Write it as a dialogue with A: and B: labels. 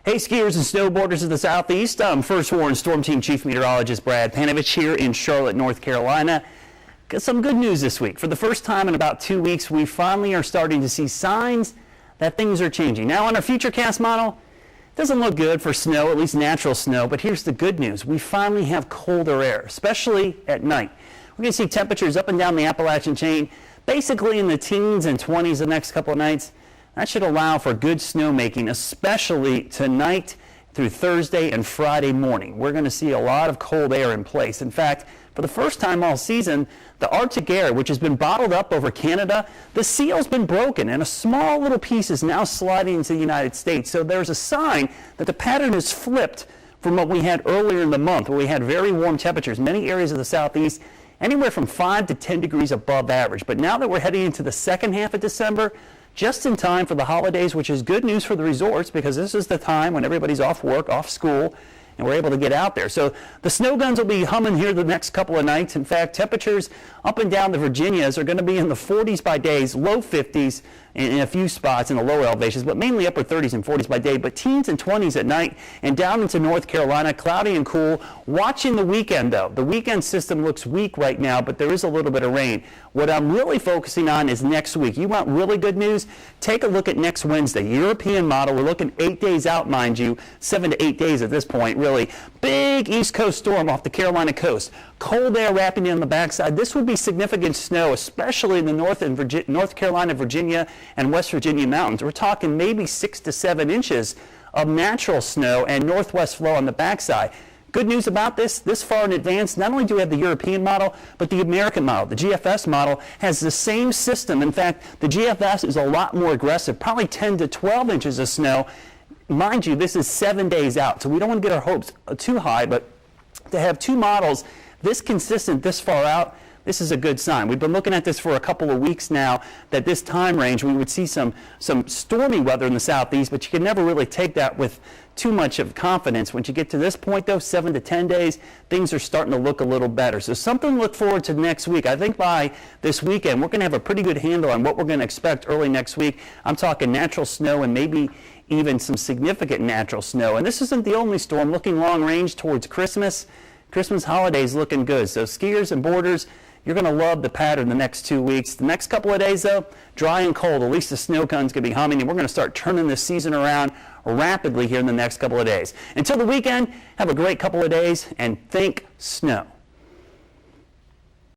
A: Hey skiers and snowboarders of the Southeast, I'm First Warn Storm Team Chief Meteorologist Brad Panovich here in Charlotte, North Carolina. Got some good news this week. For the first time in about 2 weeks, we finally are starting to see signs that things are changing. Now on our Futurecast model, it doesn't look good for snow, at least natural snow, but here's the good news. We finally have colder air, especially at night. We're going to see temperatures up and down the Appalachian chain, basically in the teens and 20s the next couple of nights. That should allow for good snowmaking, especially tonight through Thursday and Friday morning. We're going to see a lot of cold air in place. In fact, for the first time all season, the Arctic air, which has been bottled up over Canada, the seal's been broken and a small little piece is now sliding into the United States. So there's a sign that the pattern is flipped from what we had earlier in the month, where we had very warm temperatures. Many areas of the Southeast, anywhere from 5 to 10 degrees above average. But now that we're heading into the second half of December, just in time for the holidays, which is good news for the resorts because this is the time when everybody's off work, off school, and we're able to get out there. So the snow guns will be humming here the next couple of nights. In fact, temperatures up and down the Virginias are going to be in the 40s by days, low 50s in a few spots in the lower elevations, but mainly upper 30s and 40s by day, but teens and 20s at night. And down into North Carolina, cloudy and cool. Watching the weekend, though. The weekend system looks weak right now, but there is a little bit of rain. What I'm really focusing on is next week. You want really good news? Take a look at next Wednesday. European model. We're looking 8 days out, mind you, 7 to 8 days at this point, really. Big East Coast storm off the Carolina coast. Cold air wrapping in on the backside. This would be significant snow, especially in the North Carolina, Virginia, and West Virginia mountains. We're talking maybe 6 to 7 inches of natural snow and northwest flow on the backside. Good news about this far in advance, not only do we have the European model, but the American model, the GFS model, has the same system. In fact, the GFS is a lot more aggressive, probably 10 to 12 inches of snow. Mind you, this is 7 days out, so we don't want to get our hopes too high, but to have two models this consistent this far out, this is a good sign. We've been looking at this for a couple of weeks now, that this time range we would see some stormy weather in the Southeast, but you can never really take that with too much of confidence. Once you get to this point, though, 7 to 10 days, things are starting to look a little better. So something to look forward to next week. I think by this weekend, we're going to have a pretty good handle on what we're going to expect early next week. I'm talking natural snow and maybe even some significant natural snow. And this isn't the only storm. Looking long range towards Christmas holidays looking good. So skiers and boarders, you're going to love the pattern the next 2 weeks. The next couple of days, though, dry and cold. At least the snow gun's going to be humming, and we're going to start turning this season around rapidly here in the next couple of days. Until the weekend, have a great couple of days, and think snow.